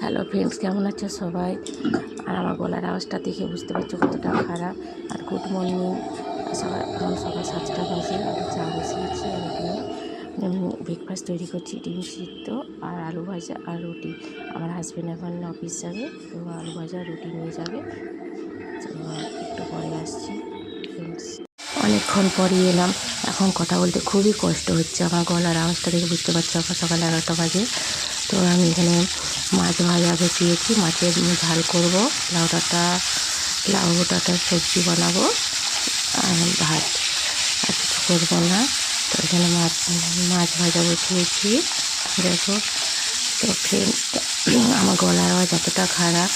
Hello friends, কেমন আছো সবাই? আর আমার গলার আওয়াজটা দেখে বুঝতে পারছো কতটা খারাপ। আর গুড মর্নিং। এখন সকাল 7টা বাজে। আমি চা বসিয়েছি আর এখানে ব্রেকফাস্ট তৈরি করছি। ডিম সিদ্ধ আর আলু ভাজা আর রুটি। আমার হাজব্যান্ড এখন অফিস যাবে, তো আলু ভাজা রুটি নিয়ে যাবে। তো একটু পরে আসছি ফ্রেন্ডস। অনেকক্ষণ পরে এলাম। এখন কথা বলতে খুবই কষ্ট হচ্ছে। আমার গলার আওয়াজটা দেখে বুঝতে পারছি সকাল 11টা বাজে। তো আমি এখানে মাছ ভাজা বসিয়েছি। মাছের ঝাল করব, লাউ ডাঁটার সবজি বানাবো আর ভাত, আর কিছু করবো না। তো এখানে মাছ ভাজা বসিয়েছি দেখো। তো ফ্রেন্ডস, আমার গলার আওয়াজ এতটা খারাপ,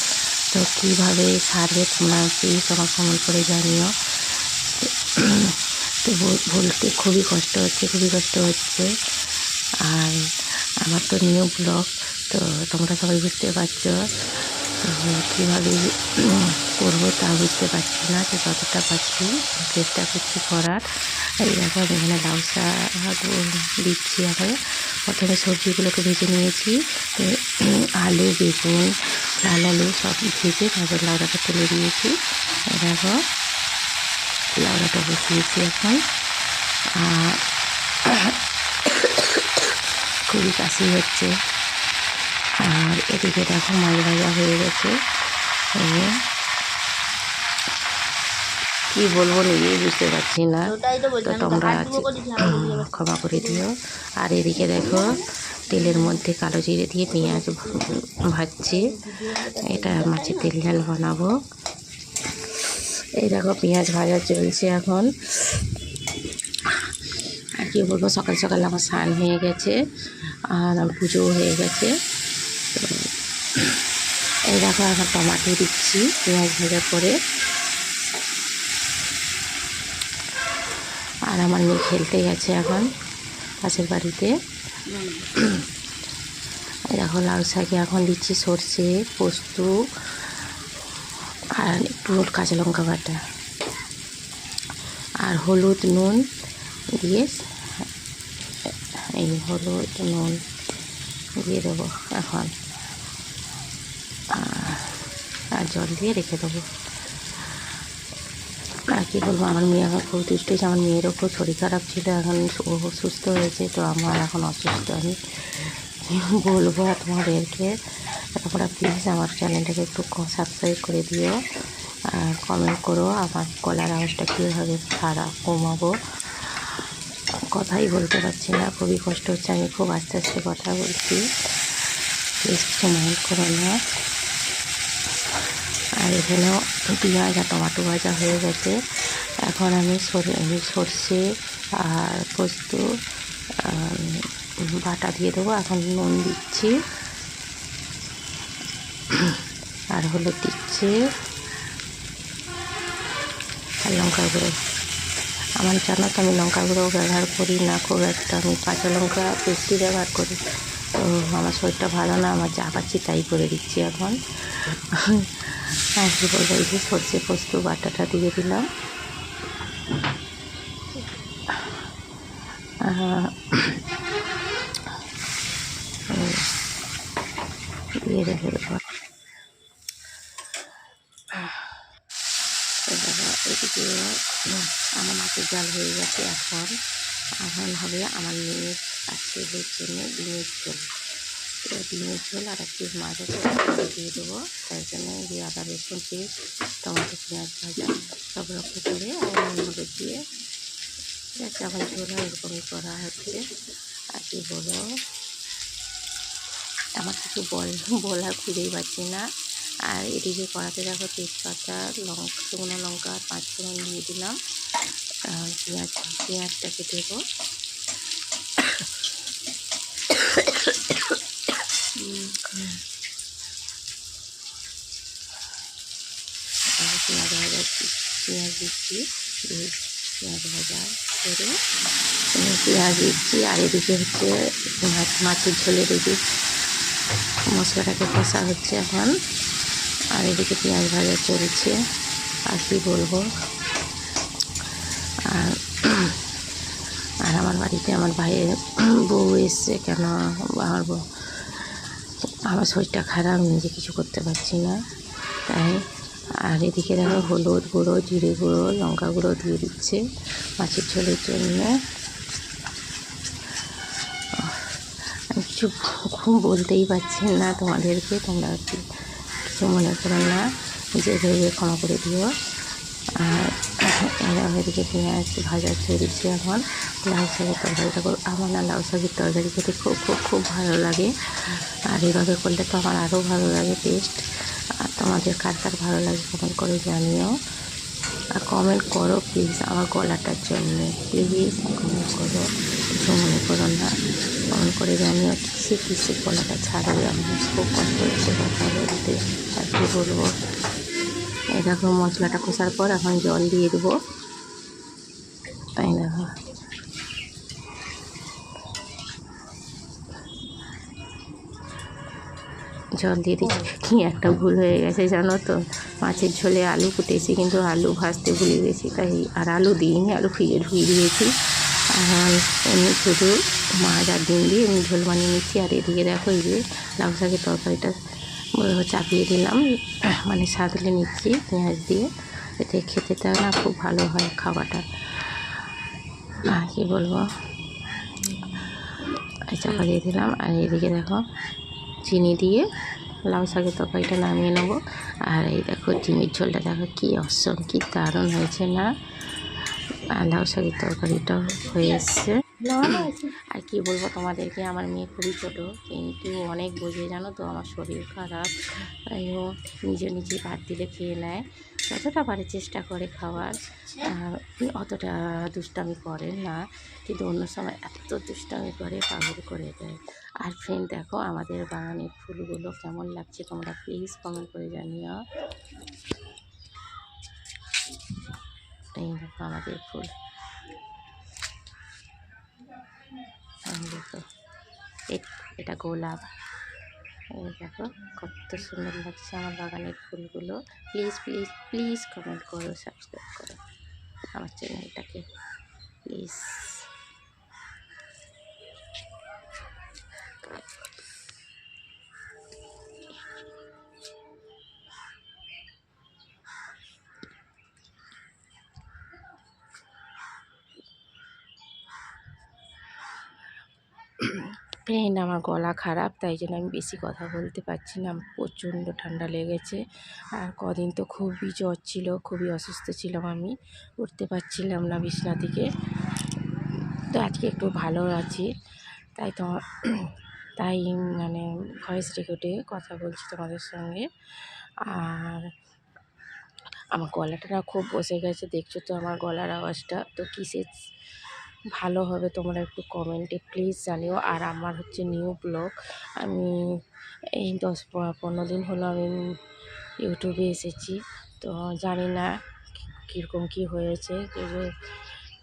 তো কীভাবে সারবে তোমরা প্লিজ আমার কমেন্ট করে জানিও। তো বলতে খুবই কষ্ট হচ্ছে। আর আমার তো নিউ ব্লগ, তো তোমরা সবাই বুঝতে পারছো। তো কীভাবে করবো তা বুঝতে পারছি না, তো যতটা পারছি চেষ্টা করছি করার। এই দেখো আমি এখানে লাউ শাক দিচ্ছি। এখন প্রথমে সবজিগুলোকে ভেজে নিয়েছি। তো আলু, বেগুন, লাল আলু সব ভেজে তারপর লাউডাটা তুলে দিয়েছি। দেখো লাউডাটা বসিয়েছি এখন। খুবই কাশি হচ্ছে। আর এদিকে দেখো মাছ ভাজা হয়ে গেছে। কি বলবো নিজেই বুঝতে পারছি না, তো তোমরা ক্ষমা করে দিও। আর এদিকে দেখো তেলের মধ্যে কালো জিরে দিয়ে পেঁয়াজ ভাজছি। এটা মাছের তেল ঝাল বানাবো। এই দেখো পেঁয়াজ ভাজা চলছে এখন। আর কি বলবো, সকাল সকাল আমার স্নান হয়ে গেছে আর পুজোও হয়ে গেছে। তো এই দেখো এখন টমাটো দিচ্ছি পেঁয়াজ ভাজা করে। আর আমার মেয়ে খেলতে গেছে এখন পাশের বাড়িতে। দেখো লাউ শাকে এখন দিচ্ছি সর্ষে, পোস্ত আর একটু কাঁচা লঙ্কা বাটা আর হলুদ নুন দিয়ে, এই হলুদ নুন দিয়ে দেবো এখন, আর জল দিয়ে রেখে দেবো। আর কি বলবো, আমার মেয়ে এখন খুব দুষ্ট হয়েছে। আমার মেয়েরও খুব শরীর খারাপ ছিল, এখন ও সুস্থ হয়েছে। তো আমার এখন অসুস্থ, আমি বলবো তোমাদেরকে, তোমরা প্লিজ আমার চ্যানেলটাকে একটু সাবস্ক্রাইব করে দিও আর কমেন্ট করো আমার গলার আওয়াজটা কীভাবে কমাবো। কথাই বলতে পারছি না, খুবই কষ্ট হচ্ছে। আমি খুব আস্তে আস্তে কথা বলছি, প্লিজ কিছু মাইন্ড করো না। আর এখানেও পেঁয়াজ আর টমাটো ভাজা হয়ে গেছে। এখন আমি সর্ষে আর পোস্ত বাটা দিয়ে দেবো। এখন নুন দিচ্ছি আর হলুদ দিচ্ছি আর লঙ্কা গুঁড়ো। আমার জানো তো আমি লঙ্কা গুঁড়ো ব্যবহার করি না খুব একটা, আমি কাঁচা লঙ্কা বেশি ব্যবহার করি। তো আমার শরীরটা ভালো না, আমার যা পাচ্ছি তাই করে দিচ্ছি এখন। আর কি বলবো, এই যে সর্ষে পোস্ত বাটাটা দিয়ে দিলাম। দিয়ে রেখে দেবো। এদিকে আমার মাছের জাল হয়ে গেছে। এখন হবে আমার মেয়ে আর ছেলের জন্য ডিমের ঝোল। ডিমের ঝোল আর একটি মাছ আছে দিয়ে দেবো। তাই জন্য দিয়ে আদা রসুন পেস্ট, টমেটো পেঁয়াজ ভাজা সব রকম করে হলুদ দিয়ে যেমন ঝোল হয় এরকমই করা হচ্ছে। আর কি বলো, আমার কিছু বলার খুঁজেই পাচ্ছি না। আর এদিকে কড়াতে দেখো তেজপাতা, শুকনো লঙ্কা আর 5 ফোড়ন দিয়ে দিলাম। পেঁয়াজটাকে দেবো। পেঁয়াজ দিচ্ছি, পেঁয়াজ ভাজা করে পেঁয়াজ দিচ্ছি। আর এদিকে হচ্ছে মাছের ঝোলের এদিকে মশলাটাকে কষা হচ্ছে এখন। আর এদিকে পেঁয়াজ ভাজা চলছে। আর কি বলবো, আর আমার বাড়িতে আমার ভাইয়ের বউ এসছে। কেন আমার আমার শরীরটা খারাপ, নিজে কিছু করতে পারছি না তাই। আর এদিকে দেখো হলুদ গুঁড়ো, জিরে গুঁড়ো, লঙ্কা গুঁড়ো দিয়ে দিচ্ছে মাছের ঝোলের জন্য। আমি কিছু খুব বলতেই পারছি না তোমাদেরকে, তোমরা কিছু মনে করো না, নিজে ভেবে ক্ষমা করে দিও। আর এরকম এদিকে পেঁয়াজ ভাজা চলছে এখন। লাউ শাকের তরকারিটা আমার না লাউ শাকের তরকারি খেতে খুব খুব খুব ভালো লাগে, আর এভাবে করলে তো আমার আরও ভালো লাগে টেস্ট। আর তোমাদের কার কার ভালো লাগে কমেন্ট করে জানিও, আর কমেন্ট করো প্লিজ আমার গলাটার জন্য, প্লিজ কমেন্ট করো, কিছু মনে করো না, কমেন্ট করে জানিও কিসে কিসে গলাটা ছাড়বে। আমি খুব কষ্ট হচ্ছে কথা বলতে, আর কী বলবো। এই দেখো মশলাটা কষার পর এখন জল দিয়ে দেবো, তাই দেখো জল দিয়ে দিচ্ছি। কি একটা ভুল হয়ে গেছে জানো তো, মাছের ঝোলে আলু কুটেছি কিন্তু আলু ভাজতে ভুলে গেছি, তাই আর আলু দিইনি, আলু ফ্রিজে ঢুকিয়ে দিয়েছি। আর এমনি শুধু মাছ আর ডিম দিয়ে এমনি ঝোল বানিয়ে নিচ্ছি। আর এদিকে দেখো এই যে লাউ শাকের তরকারিটা চাপিয়ে দিলাম, মানে সাঁতলে নিচ্ছি পেঁয়াজ দিয়ে, এতে খেতেটা না খুব ভালো হয় খাওয়াটা। আর কী বলবো, চাপা দিয়ে দিলাম। আর এদিকে দেখো চিনি দিয়ে লাউ শাকের তরকারিটা নামিয়ে নেবো। আর এই দেখো ডিমের ঝোলটা দেখো কী অসম, কী দারুণ হয়েছে না। আর লাউ শাকের তরকারিটাও হয়ে এসছে। আর কী বলবো তোমাদেরকে, আমার মেয়ে খুবই ছোটো কিন্তু অনেক বোঝে জানো তো, আমার শরীর খারাপ তাই ও নিজে নিজে ভাত দিলে খেয়ে নেয়, যতটা পারে চেষ্টা করে খাওয়ার, অতটা দুষ্টামি করে না, কিন্তু অন্য সময় এত দুষ্টামি করে পাগল করে দেয়। আর ফ্রেন্ড দেখো আমাদের বাগানের ফুলগুলো কেমন লাগছে তোমরা প্লিজ কমেন্ট করে জানিও। এই দেখো আমাদের ফুল, দেখো এটা গোলাপ, এই দেখো কত সুন্দর লাগছে আমার বাগানের ফুলগুলো। প্লিজ প্লিজ প্লিজ কমেন্ট করো, সাবস্ক্রাইব করো আমার চ্যানেলটাকে প্লিজ। ফ্রেন্ড আমার গলা খারাপ, তাই জন্য আমি বেশি কথা বলতে পারছি না, প্রচণ্ড ঠান্ডা লেগেছে। আর কদিন তো খুবই জ্বর ছিল, খুবই অসুস্থ ছিলাম, আমি উঠতে পারছিলাম না বিছানা থেকে। তো আজকে একটু ভালো আছি, তাই তো তাই মানে ভয়েস রেকর্ডে কথা বলছি তোমাদের সঙ্গে। আর আমার গলাটা না খুব বসে গেছে, দেখছো তো আমার গলার আওয়াজটা, তো কিসে ভালো হবে তোমরা একটু কমেন্টে প্লিজ জানিও। আর আমার হচ্ছে নিউ ব্লগ, আমি এই 10-15 দিন হলো আমি ইউটিউবে এসেছি, তো জানি না কীরকম কী হয়েছে।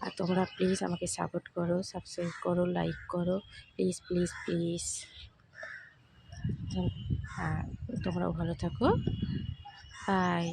আর তোমরা প্লিজ আমাকে সাপোর্ট করো, সাবস্ক্রাইব করো, লাইক করো প্লিজ প্লিজ প্লিজ। আর তোমরাও ভালো থাকো, বাই।